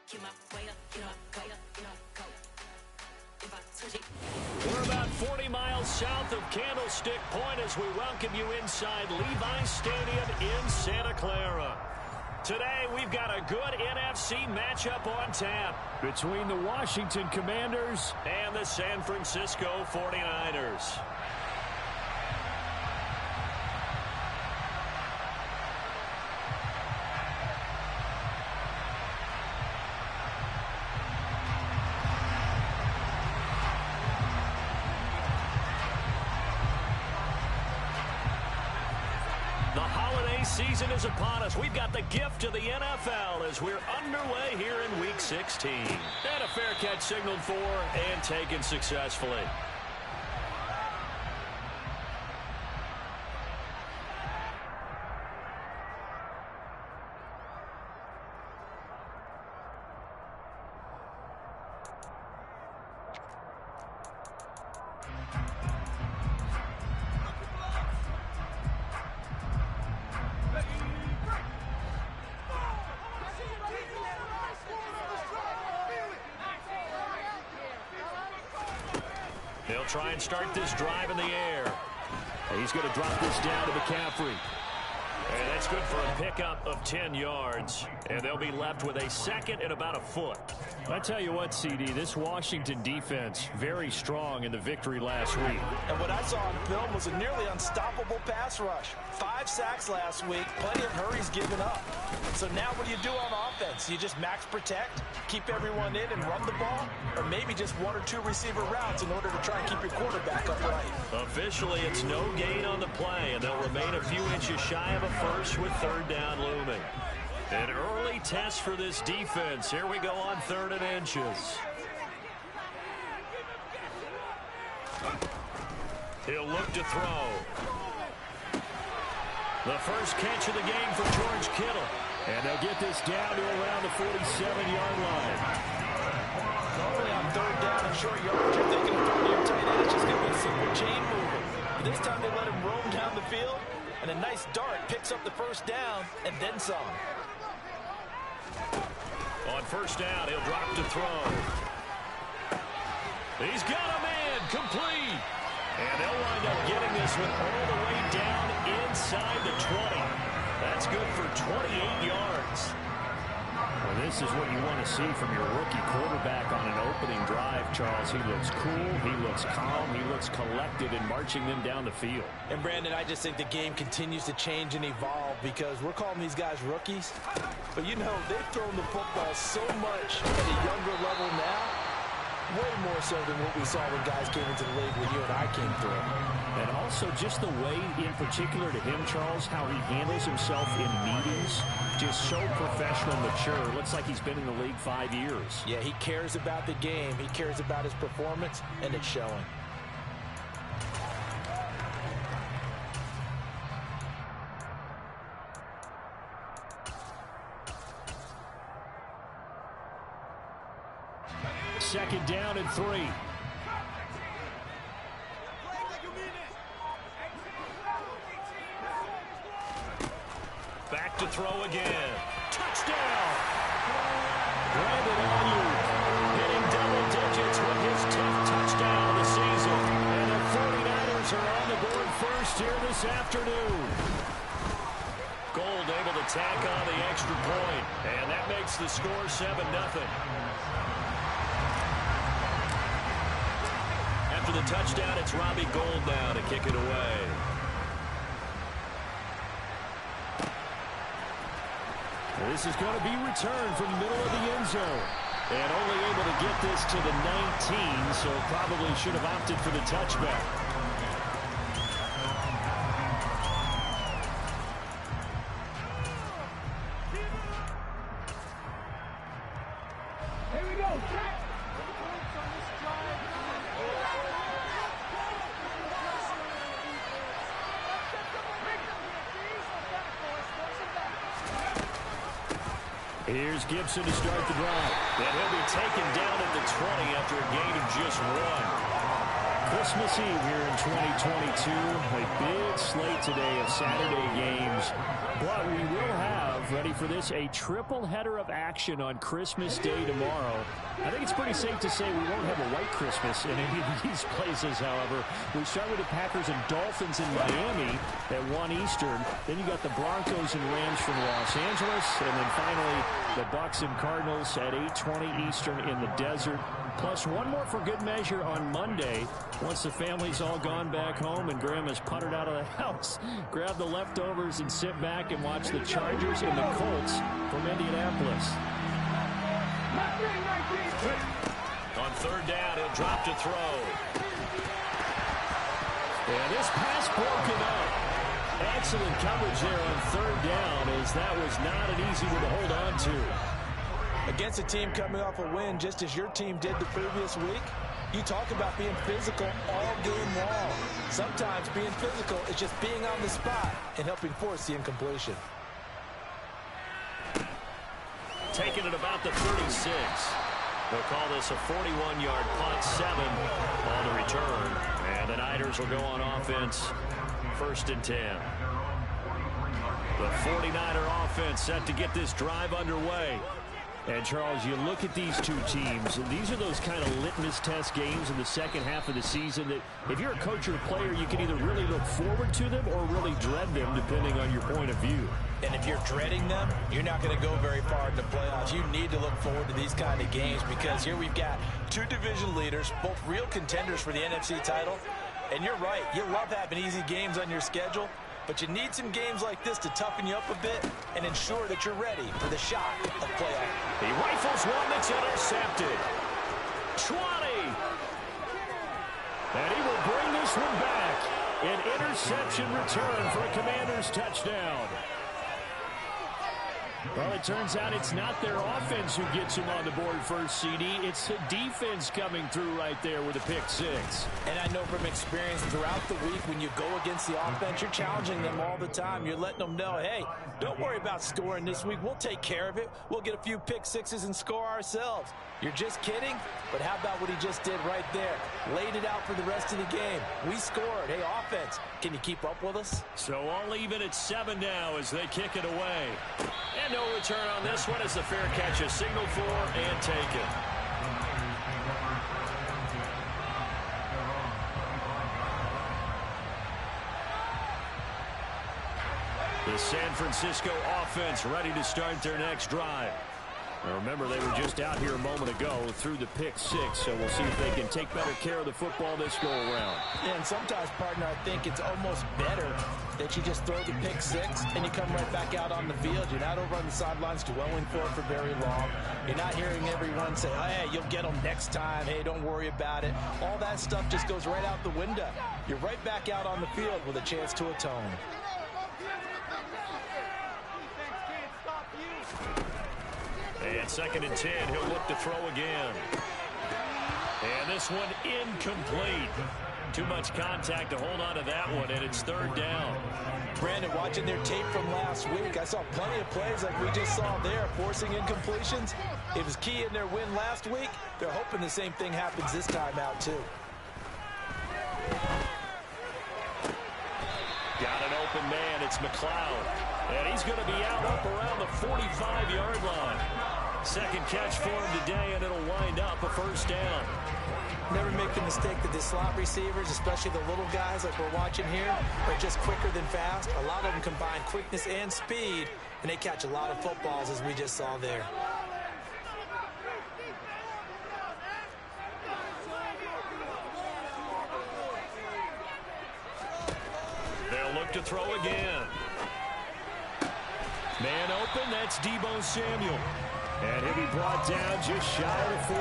We're about 40 miles south of Candlestick Point as we welcome you inside Levi's Stadium in Santa Clara. Today, we've got a good NFC matchup on tap between the Washington Commanders and the San Francisco 49ers. Season is upon us. We've got the gift of the NFL as we're underway here in Week 16. And a fair catch signaled for and taken successfully. He'll try and start this drive in the air. He's going to drop this down to McCaffrey. And that's good for a pickup of 10 yards. And they'll be left with a second and about a foot. I tell you what, CD, this Washington defense, very strong in the victory last week. And what I saw on film was a nearly unstoppable pass rush. 5 sacks last week, plenty of hurries given up. So now what do you do on offense? You just max protect, keep everyone in and run the ball, or maybe just 1 or 2 receiver routes in order to try and keep your quarterback upright. Officially, it's no gain on the play, and they'll remain a few inches shy of a first with third down looming. An early test for this defense. Here we go on 3rd and inches. He'll look to throw. The first catch of the game for George Kittle. And they'll get this down to around the 47-yard line. Normally on 3rd down and short yardage, you're thinking of throwing to your tight end. It's just going to be a simple chain mover. But this time they let him roam down the field, and a nice dart picks up the first down and then some. On first down, he'll drop to throw. He's got a man, complete. And they'll wind up getting this one all the way down inside the 20. That's good for 28 yards. Well, this is what you want to see from your rookie quarterback on an opening drive, Charles. He looks cool, he looks calm, he looks collected in marching them down the field. And, Brandon, I just think the game continues to change and evolve because we're calling these guys rookies. But, you know, they've thrown the football so much at a younger level now, way more so than what we saw when guys came into the league when you and I came through. And also just the way, in particular to him, Charles, how he handles himself in meetings, just so professional, mature. Looks like he's been in the league 5 years. Yeah, he cares about the game. He cares about his performance, and it's showing. Second down and 3. Back to throw again. Touchdown! Brandon Ayuk hitting double digits with his 10th touchdown of the season. And the 49ers are on the board first here this afternoon. Gold able to tack on the extra point. And that makes the score 7-0. After the touchdown, it's Robbie Gould now to kick it away. This is going to be returned from the middle of the end zone. And only able to get this to the 19, so probably should have opted for the touchback. Here we go. Here's Gibson to start the drive. And he'll be taken down at the 20 after a gain of just 1. Christmas Eve here in 2022. A big slate today of Saturday games. But we will have, ready for this, a triple header of action on Christmas Day tomorrow. I think it's pretty safe to say we won't have a white Christmas in any of these places, however. We start with the Packers and Dolphins in Miami at 1 Eastern. Then you got the Broncos and Rams from Los Angeles. And then finally, the Bucs and Cardinals at 8:20 Eastern in the desert. Plus one more for good measure on Monday. Once the family's all gone back home and Grandma's puttered out of the house, grab the leftovers and sit back and watch the Chargers and the Colts from Indianapolis. On third down, he'll drop to throw. And this pass broken up. Excellent coverage there on third down, as that was not an easy one to hold on to. Against a team coming off a win, just as your team did the previous week, you talk about being physical all game long. Sometimes being physical is just being on the spot and helping force the incompletion. Taking it about the 36. They'll call this a 41-yard punt, 7 on the return. And the Niners will go on offense, 1st and 10. The 49er offense set to get this drive underway. And, Charles, you look at these two teams, and these are those kind of litmus test games in the second half of the season that if you're a coach or a player, you can either really look forward to them or really dread them, depending on your point of view. And if you're dreading them, you're not going to go very far in the playoffs. You need to look forward to these kind of games because here we've got two division leaders, both real contenders for the NFC title. And you're right, you love having easy games on your schedule, but you need some games like this to toughen you up a bit and ensure that you're ready for the shock of playoff. He rifles one that's intercepted. 20. And he will bring this one back. An interception return for a Commanders touchdown. Well, it turns out it's not their offense who gets him on the board first, CD. It's the defense coming through right there with a pick 6. And I know from experience throughout the week when you go against the offense, you're challenging them all the time. You're letting them know, hey, don't worry about scoring this week. We'll take care of it. We'll get a few pick 6s and score ourselves. You're just kidding? But how about what he just did right there? Laid it out for the rest of the game. We scored. Hey, offense, can you keep up with us? So all even at 7 now as they kick it away. And no return on this one as the fair catch is signaled for and taken. The San Francisco offense ready to start their next drive. Now remember, they were just out here a moment ago through the pick 6, so we'll see if they can take better care of the football this go-around. Yeah, and sometimes, partner, I think it's almost better that you just throw the pick 6 and you come right back out on the field. You're not over on the sidelines dwelling for it for very long. You're not hearing everyone say, hey, you'll get them next time. Hey, don't worry about it. All that stuff just goes right out the window. You're right back out on the field with a chance to atone. And 2nd and 10, he'll look to throw again. And this one incomplete. Too much contact to hold on to that one, and it's 3rd down. Brandon, watching their tape from last week, I saw plenty of plays like we just saw there, forcing incompletions. It was key in their win last week. They're hoping the same thing happens this time out, too. Got an open man. It's McLeod. And he's going to be out up around the 45-yard line. 2nd catch for him today, and it'll wind up a 1st down. Never make the mistake that the slot receivers, especially the little guys like we're watching here, are just quicker than fast. A lot of them combine quickness and speed, and they catch a lot of footballs, as we just saw there. They'll look to throw again. Man open, that's Deebo Samuel. And he'll be brought down just shy of 40.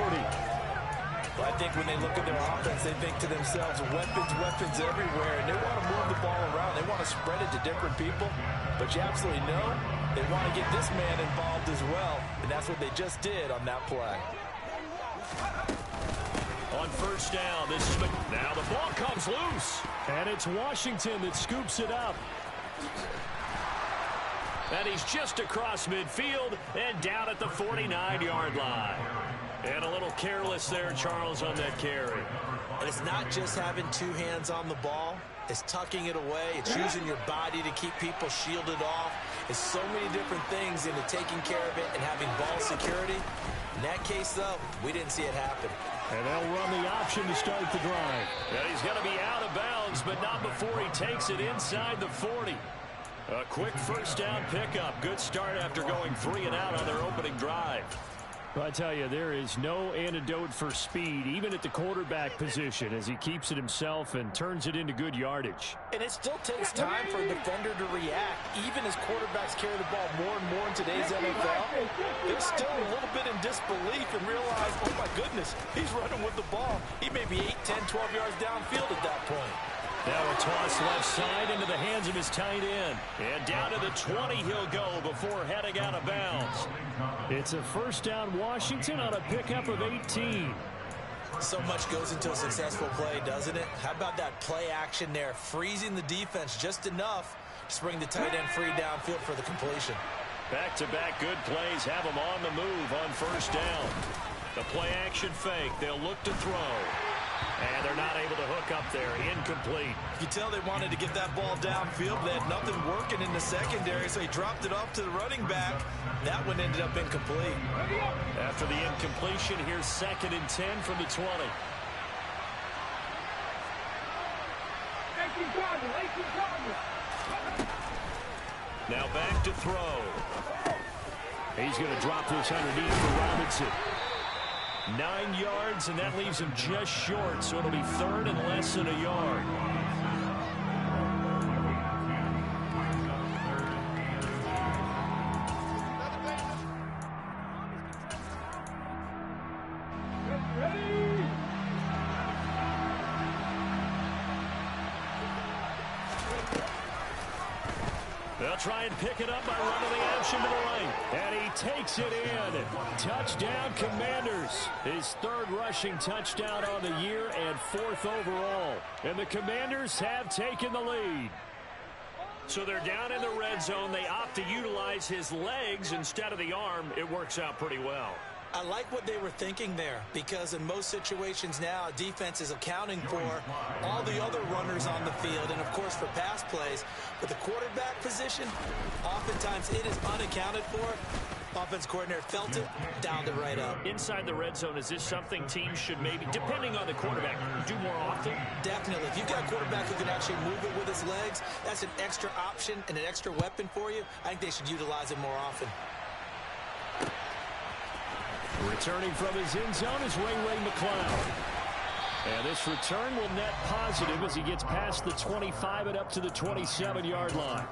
Well, I think when they look at their offense, they think to themselves, weapons everywhere, and they want to move the ball around. They want to spread it to different people. But you absolutely know they want to get this man involved as well, and that's what they just did on that play. On 1st down, this is now the ball comes loose. And it's Washington that scoops it up. And he's just across midfield and down at the 49-yard line. And a little careless there, Charles, on that carry. And it's not just having two hands on the ball. It's tucking it away. It's using your body to keep people shielded off. It's so many different things into taking care of it and having ball security. In that case, though, we didn't see it happen. And they'll run the option to start the drive. And he's going to be out of bounds, but not before he takes it inside the 40. A quick first down pickup. Good start after going 3 and out on their opening drive. I tell you, there is no antidote for speed, even at the quarterback position, as he keeps it himself and turns it into good yardage. And it still takes time for a defender to react, even as quarterbacks carry the ball more and more in today's NFL. They're still a little bit in disbelief and realize, oh my goodness, he's running with the ball. He may be 8, 10, 12 yards downfield at that point. Now a toss left side into the hands of his tight end. And down to the 20 he'll go before heading out of bounds. It's a first down Washington on a pickup of 18. So much goes into a successful play, doesn't it? How about that play action there, freezing the defense just enough to bring the tight end free downfield for the completion. Back-to-back good plays have them on the move on first down. The play action fake. They'll look to throw. And they're not able to hook up there. Incomplete. You tell they wanted to get that ball downfield. They had nothing working in the secondary, so he dropped it off to the running back. That one ended up incomplete. After the incompletion, here's 2nd and 10 from the 20. Now back to throw. He's going to drop this underneath for Robinson. 9 yards, and that leaves him just short, so it'll be 3rd and less than a yard. They'll try and pick it up by running the option to the right. And he takes it in. Touchdown, Commanders. His 3rd rushing touchdown on the year and 4th overall. And the Commanders have taken the lead. So they're down in the red zone. They opt to utilize his legs instead of the arm. It works out pretty well. I like what they were thinking there, because in most situations now, defense is accounting for all the other runners on the field and, of course, for pass plays. But the quarterback position, oftentimes it is unaccounted for. Offense coordinator felt it, dialed it right up. Inside the red zone, is this something teams should maybe, depending on the quarterback, do more often? Definitely. If you've got a quarterback who can actually move it with his legs, that's an extra option and an extra weapon for you. I think they should utilize it more often. Returning from his end zone is Ray McCloud. And this return will net positive as he gets past the 25 and up to the 27-yard line.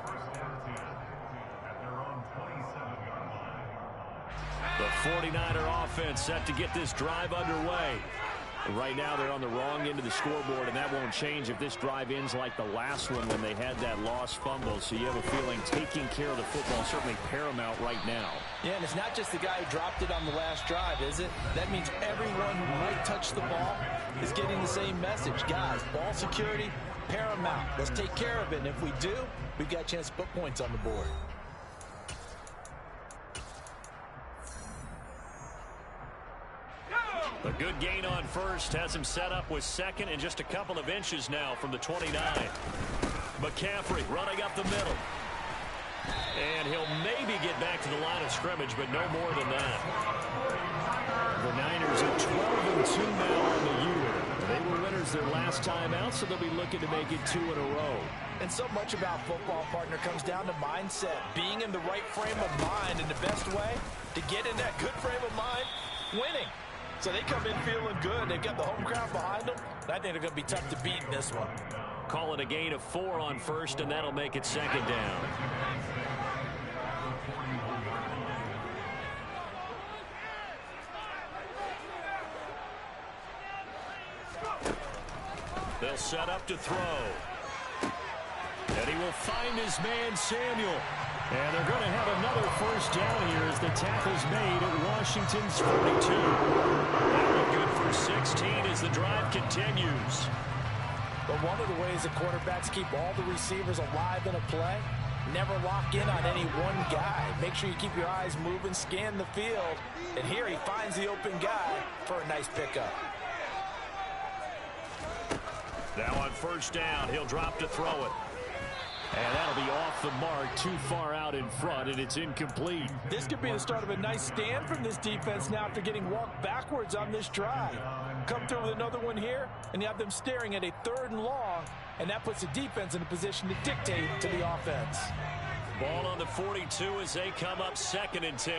The 49er offense set to get this drive underway. And right now they're on the wrong end of the scoreboard, and that won't change if this drive ends like the last one when they had that lost fumble. So you have a feeling taking care of the football is certainly paramount right now. Yeah, and it's not just the guy who dropped it on the last drive, is it? That means everyone who might touch the ball is getting the same message. Guys, ball security, paramount. Let's take care of it, and if we do, we've got a chance to put points on the board. A good gain on first has him set up with 2nd and just a couple of inches now from the 29. McCaffrey running up the middle. And he'll maybe get back to the line of scrimmage, but no more than that. The Niners are 12-2 now on the year. They were winners their last time out, so they'll be looking to make it 2 in a row. And so much about football, partner, comes down to mindset. Being in the right frame of mind, and the best way to get in that good frame of mind, winning. So they come in feeling good. They've got the home crowd behind them. I think they're going to be tough to beat in this one. Call it a gain of 4 on first, and that'll make it 2nd down. They'll set up to throw. And he will find his man, Samuel. And they're going to have another first down here as the tackle's made at Washington's 42. That one good for 16 as the drive continues. But one of the ways the quarterbacks keep all the receivers alive in a play Never lock in on any one guy. Make sure you keep your eyes moving, scan the field. And here he finds the open guy for a nice pickup. Now on first down, he'll drop to throw it. And that'll be off the mark, too far out in front, and it's incomplete. This could be the start of a nice stand from this defense now after getting walked backwards on this drive. Come through with another one here, and you have them staring at a 3rd and long, and that puts the defense in a position to dictate to the offense. Ball on the 42 as they come up 2nd and 10.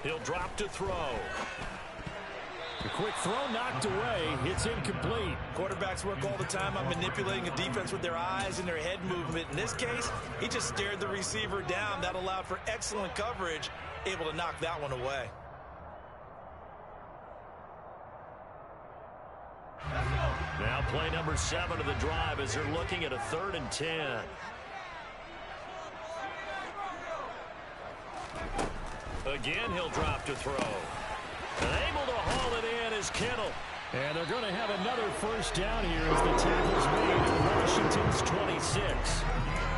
He'll drop to throw. The quick throw knocked away. It's incomplete. Quarterbacks work all the time on manipulating a defense with their eyes and their head movement. In this case, he just stared the receiver down. That allowed for excellent coverage, able to knock that one away. Now play number 7 of the drive as they're looking at a 3rd and 10. Again, he'll drop to throw. And able to haul it in is Kittle. And they're going to have another first down here as the tackle's made at Washington's 26.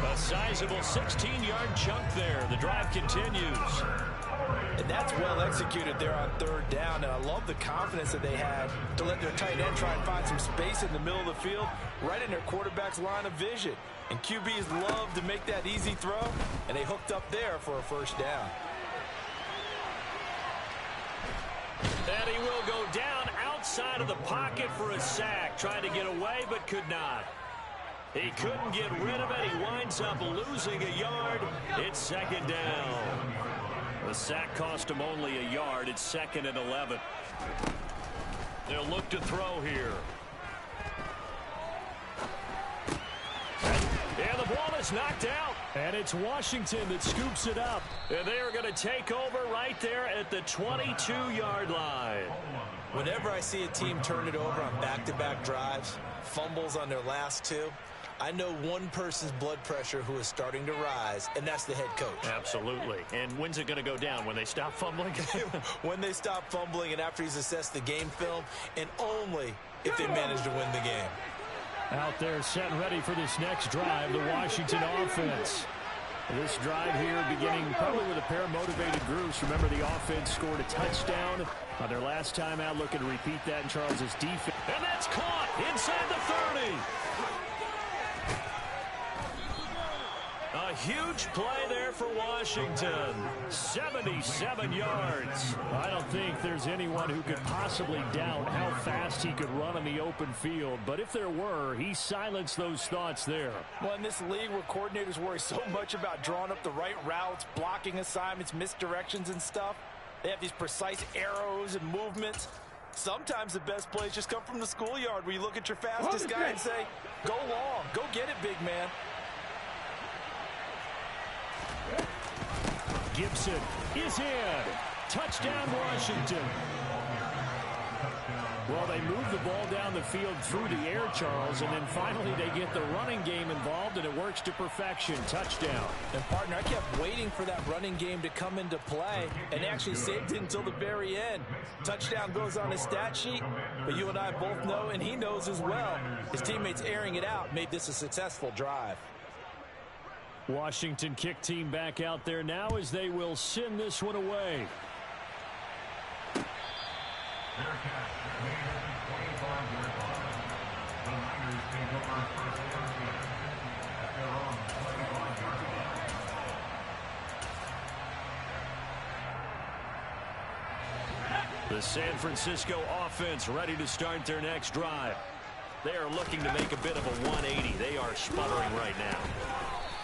A sizable 16-yard chunk there. The drive continues. And that's well executed there on 3rd down. And I love the confidence that they had to let their tight end try and find some space in the middle of the field, right in their quarterback's line of vision. And QBs love to make that easy throw, and they hooked up there for a first down. And he will go down outside of the pocket for a sack. Trying to get away, but could not. He couldn't get rid of it. He winds up losing a yard. It's 2nd down. The sack cost him only a yard. It's 2nd and 11. They'll look to throw here. And the ball is knocked out. And it's Washington that scoops it up. And they are going to take over right there at the 22-yard line. Whenever I see a team turn it over on back-to-back drives, fumbles on their last 2, I know one person's blood pressure who is starting to rise, and that's the head coach. Absolutely. And when's it going to go down? When they stop fumbling? When they stop fumbling and after he's assessed the game film, and only if they manage to win the game. Out there set and ready for this next drive, the Washington offense. This drive here beginning probably with a pair of motivated groups. Remember, the offense scored a touchdown on their last time out. Looking to repeat that in Charles's defense. And that's caught inside the 30. A huge play there for Washington. 77 yards. I don't think there's anyone who could possibly doubt how fast he could run on the open field. But if there were, he silenced those thoughts there. Well, in this league where coordinators worry so much about drawing up the right routes, blocking assignments, misdirections and stuff, they have these precise arrows and movements. Sometimes the best plays just come from the schoolyard where you look at your fastest guy and say, go long, go get it, big man. Gibson is in. Touchdown, Washington. Well, they move the ball down the field through the air, Charles, and then finally they get the running game involved, and it works to perfection. Touchdown. And, partner, I kept waiting for that running game to come into play and actually saved it until the very end. Touchdown goes on his stat sheet, but you and I both know, and he knows as well, his teammates airing it out made this a successful drive. Washington kick team back out there now as they will send this one away. The San Francisco offense ready to start their next drive. They are looking to make a bit of a 180. They are sputtering right now.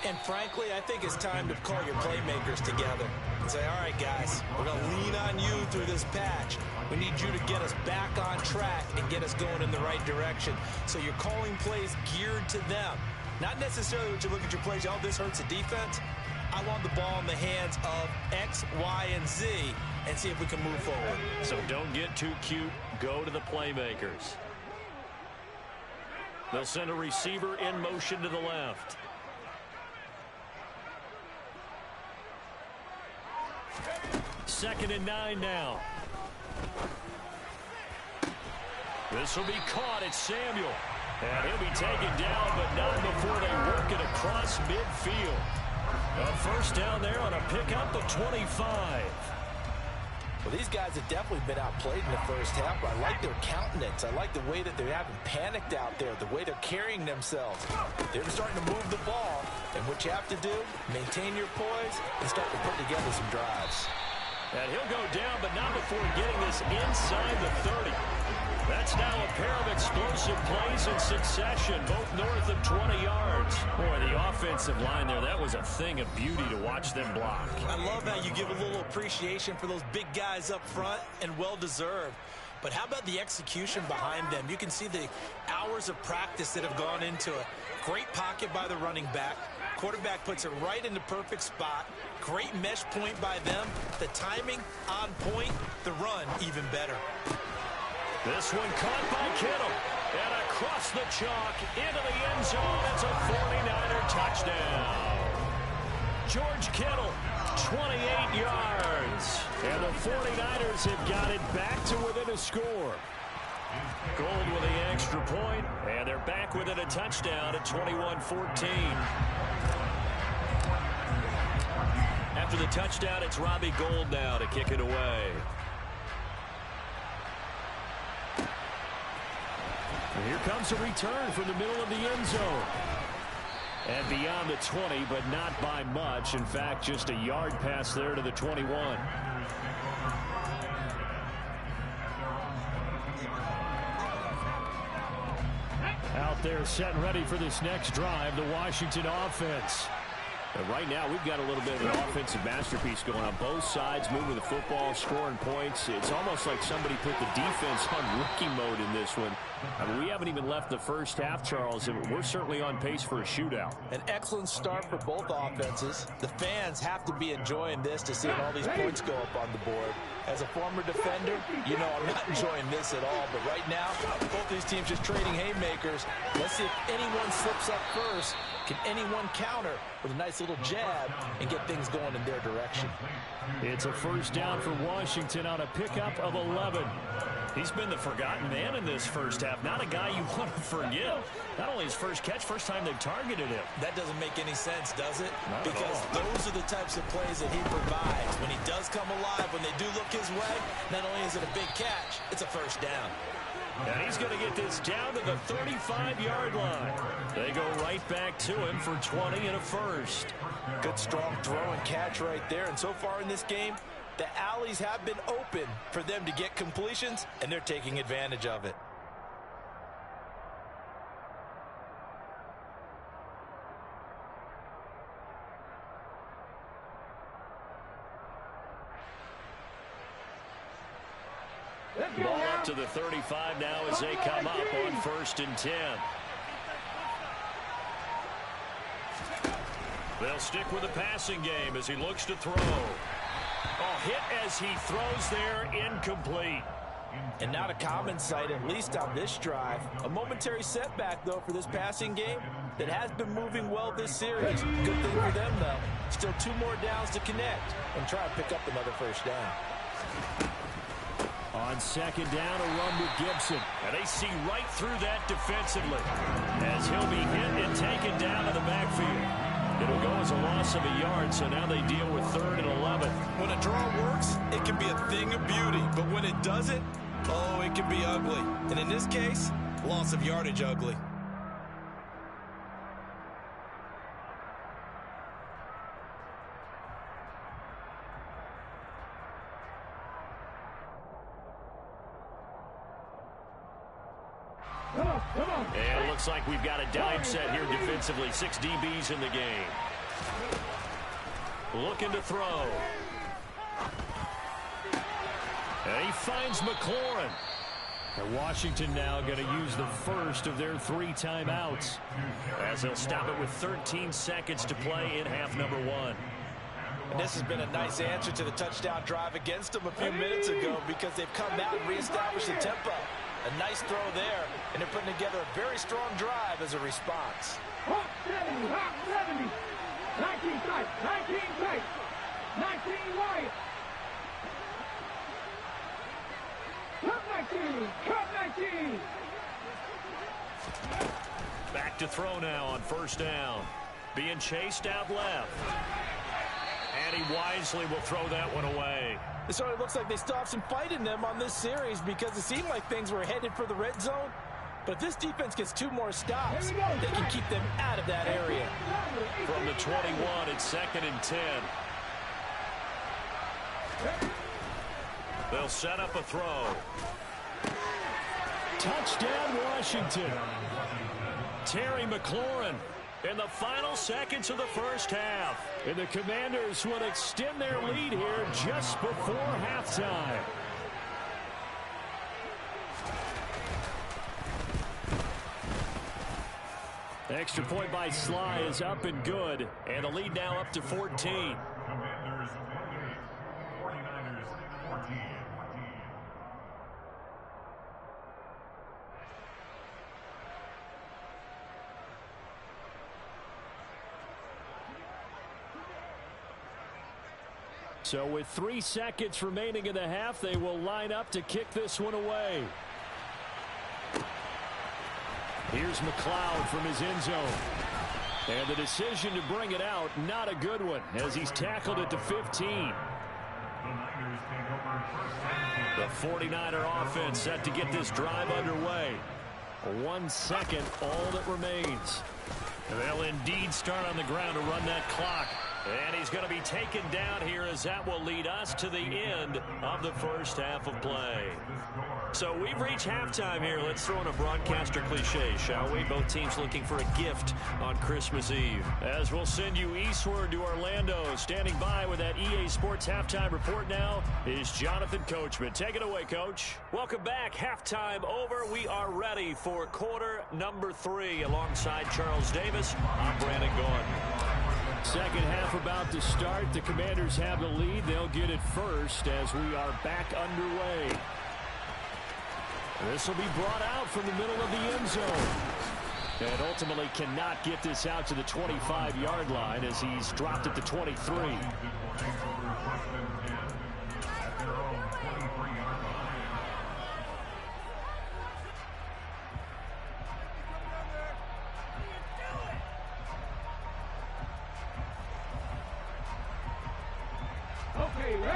And frankly, I think it's time to call your playmakers together and say, all right, guys, we're going to lean on you through this patch. We need you to get us back on track and get us going in the right direction. So you're calling plays geared to them. Not necessarily what you look at your plays, oh, this hurts the defense. I want the ball in the hands of X, Y, and Z and see if we can move forward. So don't get too cute. Go to the playmakers. They'll send a receiver in motion to the left. Second and 9 now. This will be caught at Samuel. And he'll be taken down, but not before they work it across midfield. A first down there on a pickup of 25. Well, these guys have definitely been outplayed in the first half, but I like their countenance. I like the way that they haven't panicked out there, the way they're carrying themselves. They're starting to move the ball, and what you have to do, maintain your poise and start to put together some drives. And he'll go down, but not before getting this inside the 30. That's now a pair of explosive plays in succession, both north of 20 yards. Boy, the offensive line there, that was a thing of beauty to watch them block. I love how you give a little appreciation for those big guys up front, and well-deserved. But how about the execution behind them? You can see the hours of practice that have gone into it. Great pocket by the running back. Quarterback puts it right in the perfect spot. Great mesh point by them. The timing on point. The run even better. This one caught by Kittle. And across the chalk into the end zone. It's a 49er touchdown. George Kittle, 28 yards. And the 49ers have got it back to within a score. Gold with the extra point, and they're back within a touchdown at 21-14. After the touchdown, it's Robbie Gould now to kick it away. And here comes a return from the middle of the end zone. And beyond the 20, but not by much. In fact, just a yard pass there to the 21. Out there set and ready for this next drive, the Washington offense. And right now, we've got a little bit of an offensive masterpiece going on. Both sides moving the football, scoring points. It's almost like somebody put the defense on rookie mode in this one. I mean, we haven't even left the first half, Charles, and we're certainly on pace for a shootout. An excellent start for both offenses. The fans have to be enjoying this to see all these points go up on the board. As a former defender, you know I'm not enjoying this at all. But right now, both these teams just trading haymakers. Let's see if anyone slips up first. Can anyone counter with a nice little jab and get things going in their direction? It's a first down for Washington on a pickup of 11. He's been the forgotten man in this first half. Not a guy you want to forget. Not only his first catch, first time they've targeted him. That doesn't make any sense, does it? Not because those are the types of plays that he provides. When he does come alive, when they do look his way, not only is it a big catch, it's a first down. And he's going to get this down to the 35-yard line. They go right back to him for 20 and a first. Good, strong throw and catch right there. And so far in this game, the alleys have been open for them to get completions, and they're taking advantage of it. Ball up to the 35 now as they come up on 1st and 10. They'll stick with the passing game as he looks to throw. Oh, hit as he throws there, incomplete. And not a common sight, at least on this drive. A momentary setback, though, for this passing game that has been moving well this series. Good thing for them, though. Still 2 more downs to connect and try to pick up another first down. On 2nd down, a run with Gibson. And they see right through that defensively as he'll be hit and taken down to the backfield. It'll go as a loss of a yard, so now they deal with 3rd and 11. When a draw works, it can be a thing of beauty. But when it doesn't, oh, it can be ugly. And in this case, loss of yardage ugly. And it looks like we've got a dime set here defensively. 6 DBs in the game. Looking to throw. And he finds McLaurin. And Washington now going to use the first of their 3 timeouts. As they'll stop it with 13 seconds to play in half number 1. And this has been a nice answer to the touchdown drive against them a few minutes ago because they've come out and reestablished the tempo. A nice throw there, and they're putting together a very strong drive as a response. Hawk 70, Hawk 70. 19 tight, 19 tight. 19 wide. Cut 19, cut 19. to throw now on first down. Being chased out left. And he wisely will throw that one away. It certainly looks like they still have some fight in them on this series because it seemed like things were headed for the red zone. But if this defense gets 2 more stops, they can keep them out of that area. From the 21, it's 2nd and 10. They'll set up a throw. Touchdown, Washington. Terry McLaurin in the final seconds of the first half. And the Commanders will extend their lead here just before halftime. Extra point by Sly is up and good. And the lead now up to 14. Commanders 28, 49ers 14. So with 3 seconds remaining in the half, they will line up to kick this one away. Here's McLeod from his end zone. And the decision to bring it out, not a good one, as he's tackled at the 15. The 49er offense set to get this drive underway. 1 second, all that remains. They'll indeed start on the ground to run that clock. And he's going to be taken down here as that will lead us to the end of the first half of play. So we've reached halftime here. Let's throw in a broadcaster cliche, shall we? Both teams looking for a gift on Christmas Eve. As we'll send you eastward to Orlando. Standing by with that EA Sports halftime report now is Jonathan Coachman. Take it away, Coach. Welcome back. Halftime over. We are ready for quarter number 3. Alongside Charles Davis, I'm Brandon Gaudin. Second half about to start. The Commanders have the lead. They'll get it first as we are back underway. This will be brought out from the middle of the end zone. And ultimately cannot get this out to the 25-yard line as he's dropped at the 23.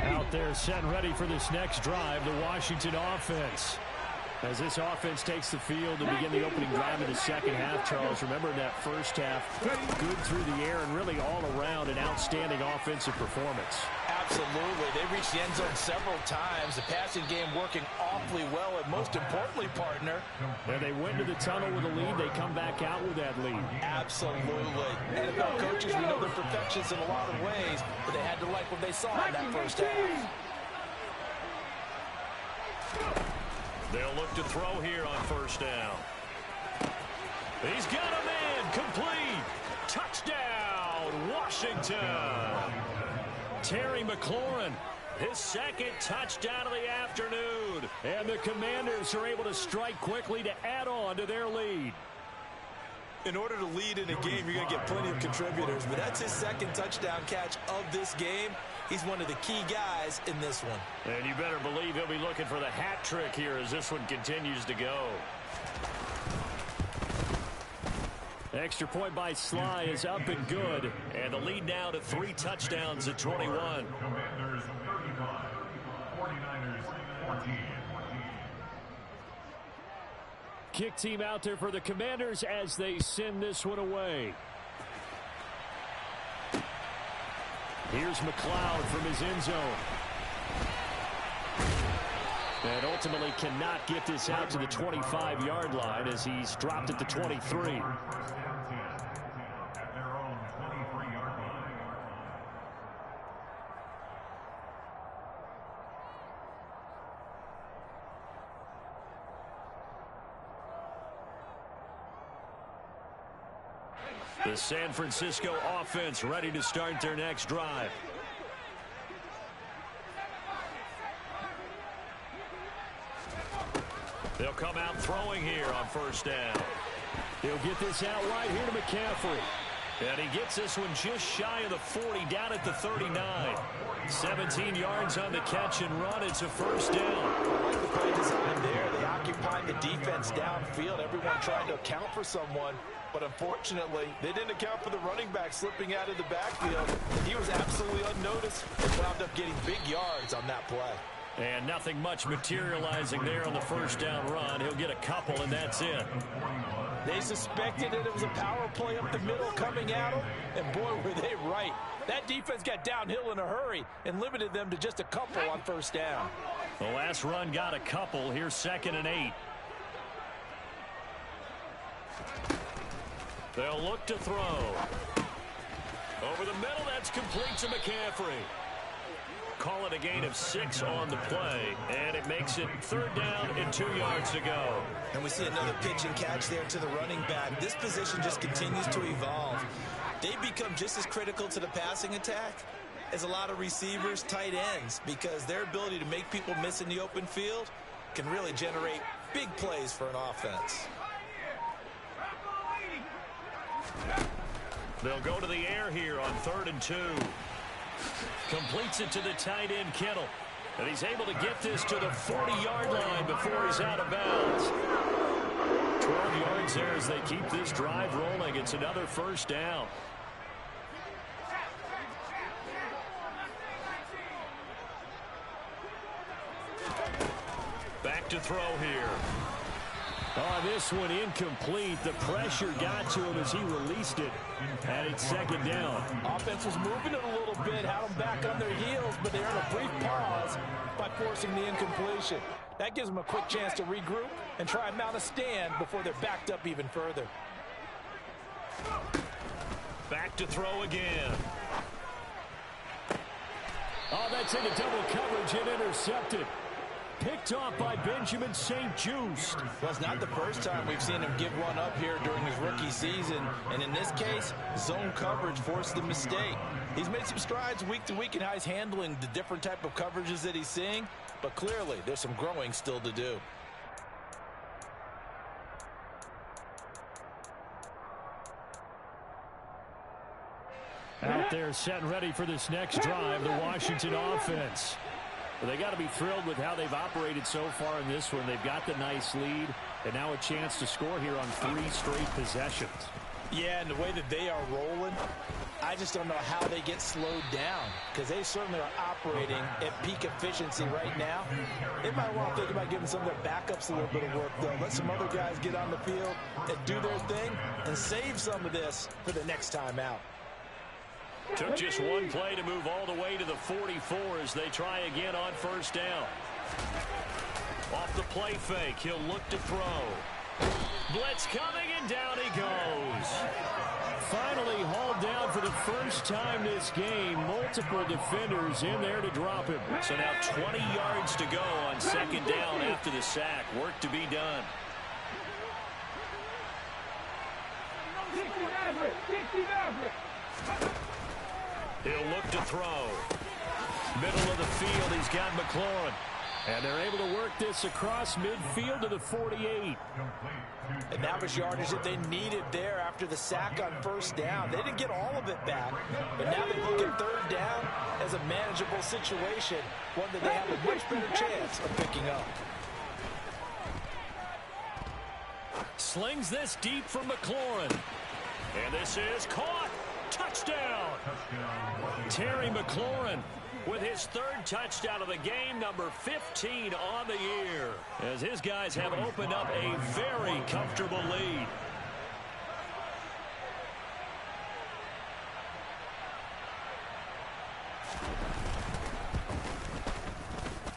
Out there set and ready for this next drive, the Washington offense. As this offense takes the field to begin the opening drive of the second half, Charles, remember in that first half, good through the air and really all around an outstanding offensive performance. Absolutely. They reached the end zone several times. The passing game working awfully well, and most importantly, partner. And they went to the tunnel with a lead. They come back out with that lead. Absolutely. NFL coaches, we know they're perfectionists in a lot of ways, but they had to like what they saw in that first half. They'll look to throw here on first down. He's got a man complete. Touchdown, Washington. Terry McLaurin, his second touchdown of the afternoon. And the Commanders are able to strike quickly to add on to their lead. In order to lead in a game, you're going to get plenty of contributors, but that's his second touchdown catch of this game. He's one of the key guys in this one. And you better believe he'll be looking for the hat trick here as this one continues to go. Extra point by Sly is up and good. And the lead now to 3 touchdowns at 21. Commanders 35, 49ers 14. Kick team out there for the Commanders as they send this one away. Here's McLeod from his end zone. And ultimately cannot get this out to the 25-yard line as he's dropped at the 23. The San Francisco offense ready to start their next drive. They'll come out throwing here on first down. He'll get this out right here to McCaffrey. And he gets this one just shy of the 40, down at the 39. 17 yards on the catch and run. It's a first down. I like the play design there. They occupied the defense downfield. Everyone trying to account for someone. But unfortunately, they didn't account for the running back slipping out of the backfield. He was absolutely unnoticed and wound up getting big yards on that play. And nothing much materializing there on the first down run. He'll get a couple, and that's it. They suspected that it was a power play up the middle coming at them, and boy, were they right. That defense got downhill in a hurry and limited them to just a couple on first down. The last run got a couple. Here's 2nd and 8. They'll look to throw. Over the middle, that's complete to McCaffrey. Call it a gain of 6 on the play, and it makes it 3rd down and 2 yards to go. And we see another pitch and catch there to the running back. This position just continues to evolve. They become just as critical to the passing attack as a lot of receivers, tight ends, because their ability to make people miss in the open field can really generate big plays for an offense. They'll go to the air here on 3rd and 2. Completes it to the tight end, Kittle. And he's able to get this to the 40-yard line before he's out of bounds. 12 yards there as they keep this drive rolling. It's another first down. Back to throw here. Oh, this one incomplete. The pressure got to him as he released it. And it's 2nd down. Offense was moving it a little bit, had them back on their heels, but they earned a brief pause by forcing the incompletion. That gives them a quick chance to regroup and try and mount a stand before they're backed up even further. Back to throw again. Oh, that's into double coverage and intercepted. Picked off by Benjamin St-Juste. Well, it's not the first time we've seen him give one up here during his rookie season. And in this case, zone coverage forced the mistake. He's made some strides week to week in how he's handling the different type of coverages that he's seeing. But clearly, there's some growing still to do. Out there set and ready for this next drive, the Washington offense. Well, they got to be thrilled with how they've operated so far in this one. They've got the nice lead, and now a chance to score here on 3 straight possessions. Yeah, and the way that they are rolling, I just don't know how they get slowed down, because they certainly are operating at peak efficiency right now. They might want to think about giving some of their backups a little bit of work, though. Let some other guys get on the field and do their thing and save some of this for the next time out. Took just one play to move all the way to the 44 as they try again on first down. Off the play fake, he'll look to throw. Blitz coming, and down he goes. Finally hauled down for the first time this game. Multiple defenders in there to drop him. So now 20 yards to go on 2nd down after the sack. Work to be done. 60 average. He'll look to throw. Middle of the field, he's got McLaurin. And they're able to work this across midfield to the 48. An average yardage that they needed there after the sack on first down. They didn't get all of it back, but now they look at 3rd down as a manageable situation, one that they have a much better chance of picking up. Slings this deep for McLaurin. And this is caught. Touchdown. Terry McLaurin with his 3rd touchdown of the game, number 15 on the year, as his guys have opened up a very comfortable lead.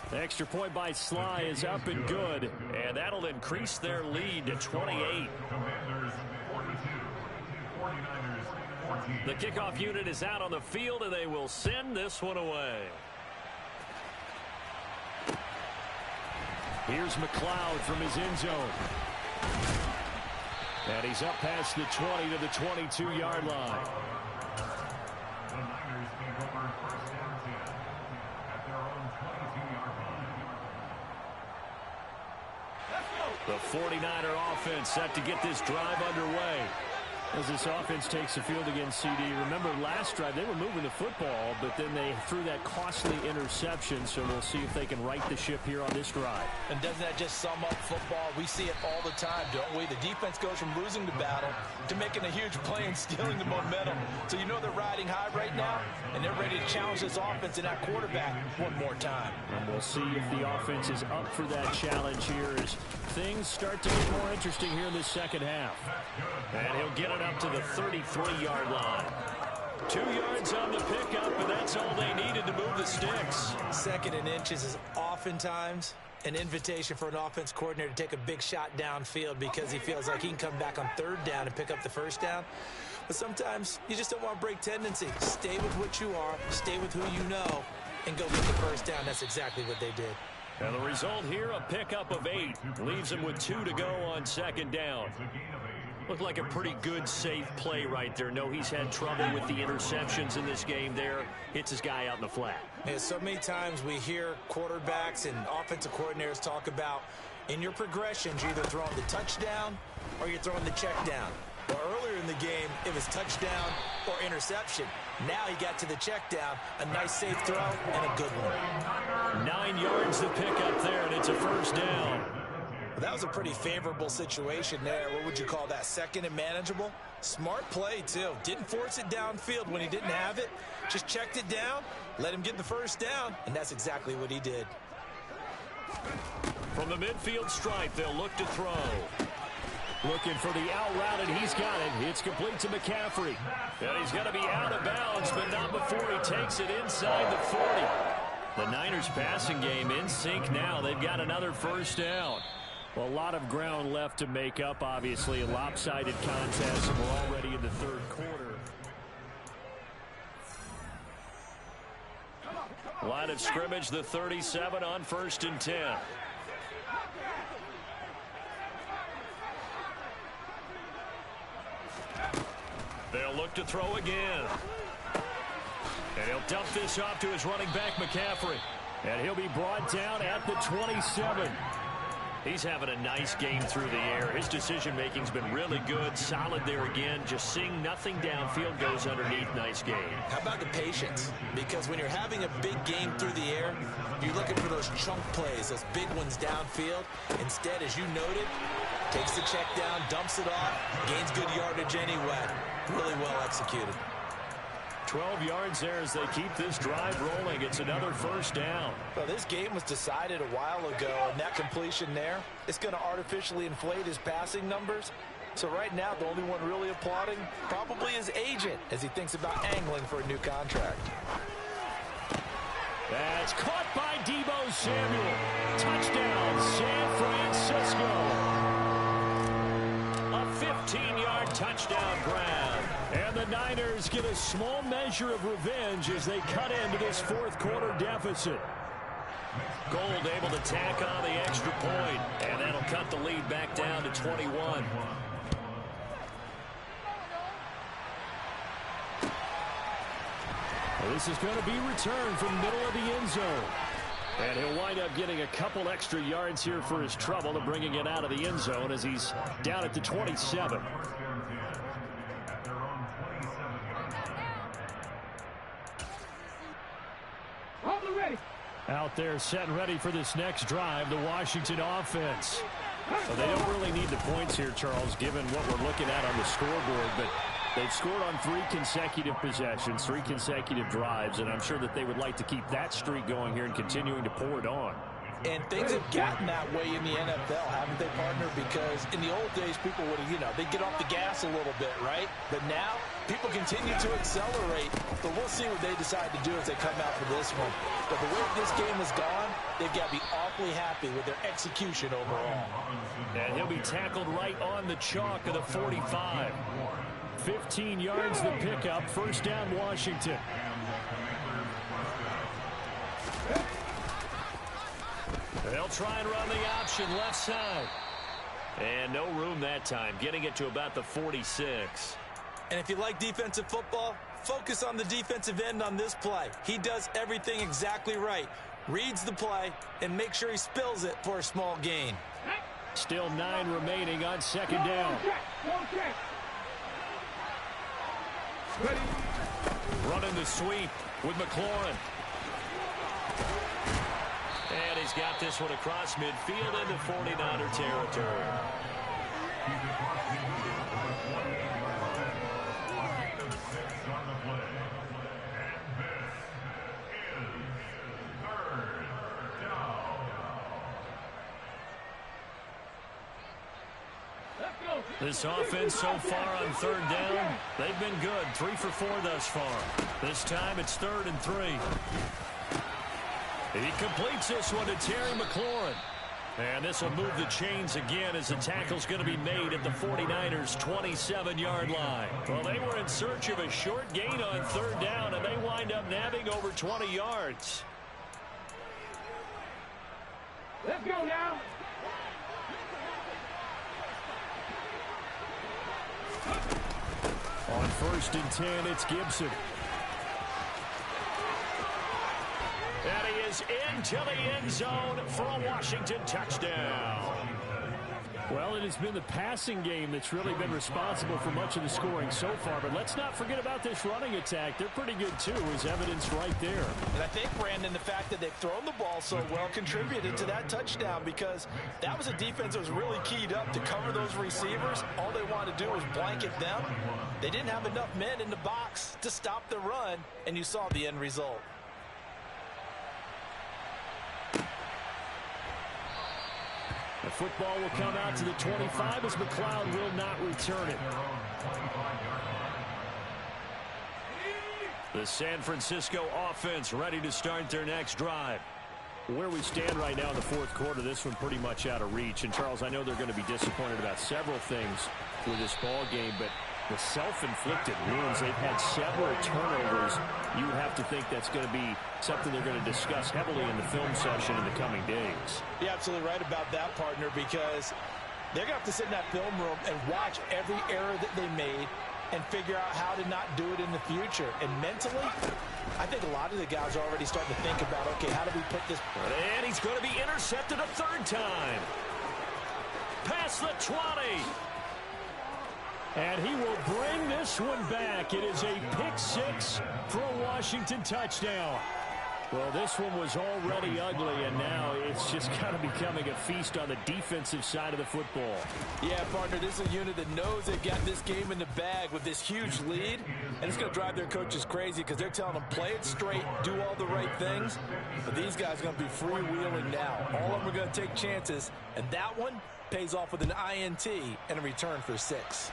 The extra point by Sly is up and good, and that'll increase their lead to 28. Commanders 42, 49ers 14. The kickoff unit is out on the field, and they will send this one away. Here's McLeod from his end zone. And he's up past the 20 to the 22-yard line. The Niners take over first down 10 at their own 22-yard line. The 49er offense set to get this drive underway. As this offense takes the field against CD, remember last drive they were moving the football, but then they threw that costly interception, so we'll see if they can right the ship here on this drive. And doesn't that just sum up football? We see it all the time, don't we? The defense goes from losing the battle to making a huge play and stealing the momentum. So you know they're riding high right now, and they're ready to challenge this offense and that quarterback one more time. And we'll see if the offense is up for that challenge here as things start to get more interesting here in this second half. And he'll get it up to the 33-yard line. 2 yards on the pickup, and that's all they needed to move the sticks. 2nd and inches is oftentimes an invitation for an offense coordinator to take a big shot downfield because he feels like he can come back on 3rd down and pick up the 1st down. But sometimes you just don't want to break tendency. Stay with what you are, stay with who you know, and go get the 1st down. That's exactly what they did. And the result here, a pickup of 8. Leaves him with 2 to go on 2nd down. Looked like a pretty good, safe play right there. No, he's had trouble with the interceptions in this game there. Hits his guy out in the flat. Yeah, so many times we hear quarterbacks and offensive coordinators talk about in your progressions, you're either throwing the touchdown or you're throwing the check down. Well, earlier in the game, it was touchdown or interception. Now he got to the check down, a nice safe throw, and a good one. 9 yards to pick up there, and it's a 1st down. Well, that was a pretty favorable situation there. What would you call that? 2nd and manageable? Smart play, too. Didn't force it downfield when he didn't have it. Just checked it down, let him get the 1st down, and that's exactly what he did. From the midfield stripe, they'll look to throw. Looking for the out route, and he's got it. It's complete to McCaffrey. And he's going to be out of bounds, but not before he takes it inside the 40. The Niners passing game in sync now. They've got another 1st down. Well, a lot of ground left to make up, obviously. A lopsided contest, and we're already in the 3rd quarter. Line of scrimmage, the 37 on 1st and 10. They'll look to throw again. And he'll dump this off to his running back, McCaffrey. And he'll be brought down at the 27. He's having a nice game through the air. His decision-making's been really good. Solid there again. Just seeing nothing downfield goes underneath. Nice game. How about the patience? Because when you're having a big game through the air, you're looking for those chunk plays, those big ones downfield. Instead, as you noted, takes the check down, dumps it off, gains good yardage anyway. Really well executed. 12 yards there as they keep this drive rolling. It's another 1st down. Well, this game was decided a while ago, and that completion there, it's going to artificially inflate his passing numbers. So right now, the only one really applauding probably his agent as he thinks about angling for a new contract. That's caught by Deebo Samuel. Touchdown, San Francisco. A 15-yard touchdown grab. And the Niners get a small measure of revenge as they cut into this 4th quarter deficit. Gold able to tack on the extra point, and that'll cut the lead back down to 21. Well, this is going to be returned from the middle of the end zone. And he'll wind up getting a couple extra yards here for his trouble and bringing it out of the end zone as he's down at the 27. Out there set and ready for this next drive, the Washington offense. So they don't really need the points here, Charles, given what we're looking at on the scoreboard. But they've scored on 3 consecutive possessions, 3 consecutive drives, and I'm sure that they would like to keep that streak going here and continuing to pour it on. And things have gotten that way in the NFL, haven't they, partner? Because in the old days, people would have, they'd get off the gas a little bit, right? But now, people continue to accelerate. But we'll see what they decide to do as they come out for this one. But the way this game has gone, they've got to be awfully happy with their execution overall. And he'll be tackled right on the chalk of the 45. 15 yards the pickup. 1st down, Washington. They'll try and run the option left side. And no room that time, getting it to about the 46. And if you like defensive football, focus on the defensive end on this play. He does everything exactly right. Reads the play and make sure he spills it for a small gain. Still 9 remaining on 2nd down. Running the sweep with McLaurin. And he's got this one across midfield into 49er territory. This offense so far on third down, they've been good. 3 for 4 thus far. This time it's 3rd and 3. He completes this one to Terry McLaurin. And this will move the chains again as the tackle's going to be made at the 49ers' 27-yard line. Well, they were in search of a short gain on third down, and they wind up nabbing over 20 yards. Let's go now. On 1st and 10, it's Gibson. And he is into the end zone for a Washington touchdown. Well, it has been the passing game that's really been responsible for much of the scoring so far. But let's not forget about this running attack. They're pretty good, too, as evidenced right there. And I think, Brandon, the fact that they've thrown the ball so well contributed to that touchdown, because that was a defense that was really keyed up to cover those receivers. All they wanted to do was blanket them. They didn't have enough men in the box to stop the run, and you saw the end result. The football will come out to the 25 as McLeod will not return it. The San Francisco offense ready to start their next drive. Where we stand right now in the 4th quarter, this one pretty much out of reach. And, Charles, I know they're going to be disappointed about several things with this ball game, but the self-inflicted wounds, they've had several turnovers. You have to think that's going to be something they're going to discuss heavily in the film session in the coming days. You're absolutely right about that, partner, because they're going to have to sit in that film room and watch every error that they made and figure out how to not do it in the future. And mentally, I think a lot of the guys are already starting to think about, okay, how do we put this? And he's going to be intercepted a 3rd time. Past the 20. And he will bring this one back. It is a pick-6 for a Washington touchdown. Well, this one was already ugly, and now it's just kind of becoming a feast on the defensive side of the football. Yeah, partner, this is a unit that knows they got this game in the bag with this huge lead, and it's going to drive their coaches crazy because they're telling them play it straight, do all the right things, but these guys are going to be freewheeling now. All of them are going to take chances, and that one pays off with an INT and a return for 6.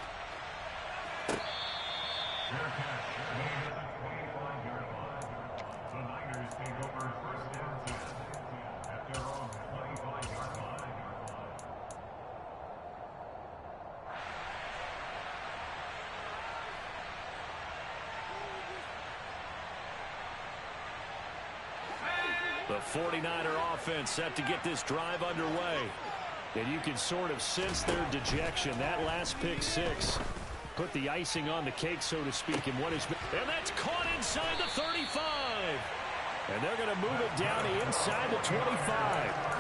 The 49er offense set to get this drive underway. And you can sort of sense their dejection. That last pick-6 put the icing on the cake, so to speak, in what has been. And that's caught inside the 35. And they're going to move it down to inside the 25.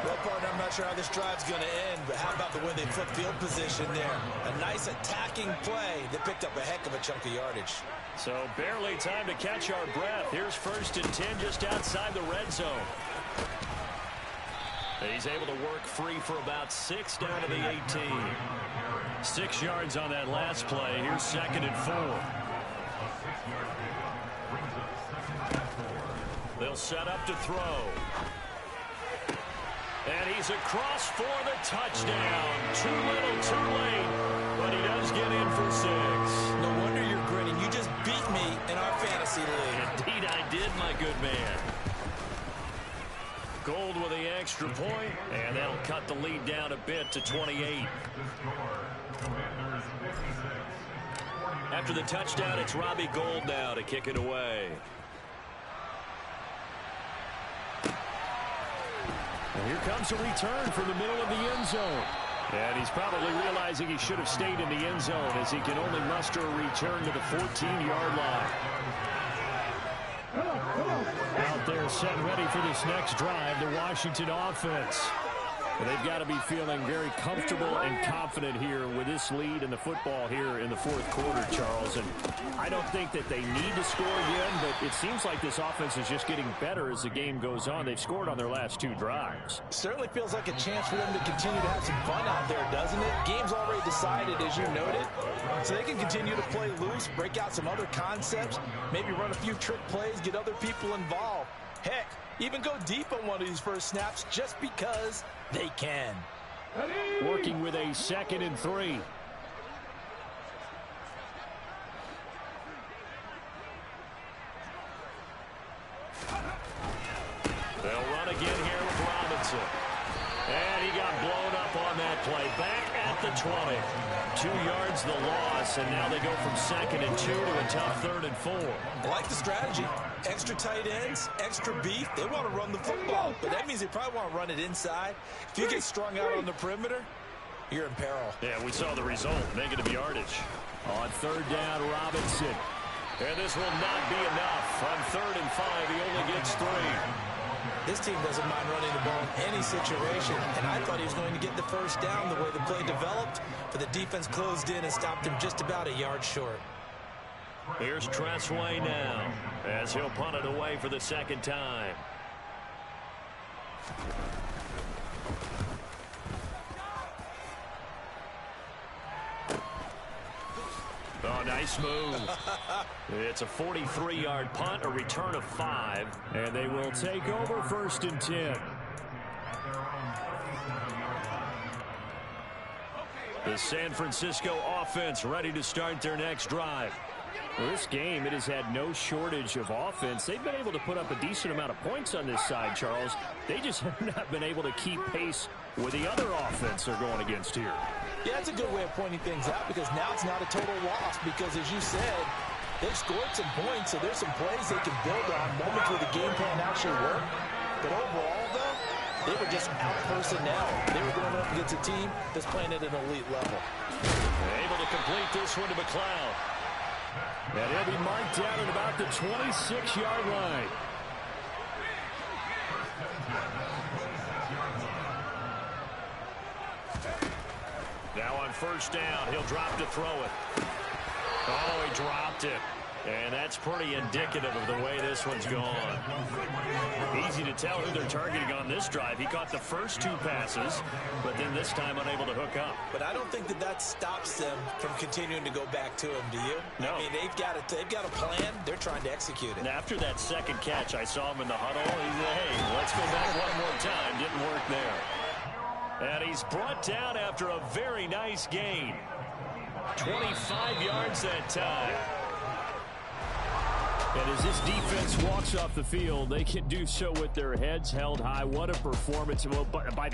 Well, partner, I'm not sure how this drive's going to end, but how about the way they flip field position there? A nice attacking play that picked up a heck of a chunk of yardage. So barely time to catch our breath. Here's 1st and 10 just outside the red zone. He's able to work free for about 6 down to the 18. 6 yards on that last play. Here's 2nd and 4. They'll set up to throw. And he's across for the touchdown. Too little, too late. But he does get in for 6. No wonder you're grinning. You just beat me in our fantasy league. Indeed I did, my good man. Gold with the extra point, and that'll cut the lead down a bit to 28. After the touchdown, it's Robbie Gould now to kick it away. And here comes a return from the middle of the end zone. And he's probably realizing he should have stayed in the end zone as he can only muster a return to the 14-yard line. Out there set ready for this next drive, the Washington offense. Well, they've got to be feeling very comfortable and confident here with this lead in the football here in the fourth quarter, Charles. And I don't think that they need to score again, but it seems like this offense is just getting better as the game goes on. They've scored on their last 2 drives. Certainly feels like a chance for them to continue to have some fun out there, doesn't it? Game's already decided, as you noted. So they can continue to play loose, break out some other concepts, maybe run a few trick plays, get other people involved. Heck, even go deep on one of these first snaps just because they can. Working with a 2nd and 3. They'll run again here with Robinson. And he got blown up on that play. Back at the 20. 2 yards the loss, and now they go from 2nd and 2 to a tough 3rd and 4. I like the strategy. Extra tight ends, extra beef. They want to run the football, but that means they probably want to run it inside. If you get strung out on the perimeter, you're in peril. Yeah, we saw the result. Negative yardage. On 3rd down, Robinson. And this will not be enough. On 3rd and 5, he only gets 3. This team doesn't mind running the ball in any situation, and I thought he was going to get the first down the way the play developed, but the defense closed in and stopped him just about a yard short. Here's Tressway now, as he'll punt it away for the 2nd time. Oh, nice move. It's a 43-yard punt, a return of 5. And they will take over 1st and 10. The San Francisco offense ready to start their next drive. Well, this game, it has had no shortage of offense. They've been able to put up a decent amount of points on this side, Charles. They just have not been able to keep pace with the other offense they're going against here. Yeah, that's a good way of pointing things out, because now it's not a total loss, because as you said, they've scored some points, so there's some plays they can build on, moments where the game plan actually worked. But overall, though, they were just out personnel. They were going up against a team that's playing at an elite level. Able to complete this one to McLeod. And he'll be marked down at about the 26-yard line. Now on 1st down, he'll drop to throw it. Oh, he dropped it. And that's pretty indicative of the way this one's gone. Easy to tell who they're targeting on this drive. He caught the first 2 passes, but then this time unable to hook up. But I don't think that stops them from continuing to go back to him, do you? No. I mean, they've got a plan. They're trying to execute it. And after that 2nd catch, I saw him in the huddle. He said, hey, let's go back one more time. Didn't work there. And he's brought down after a very nice gain. 25 yards that time. And as this defense walks off the field, they can do so with their heads held high. What a performance by the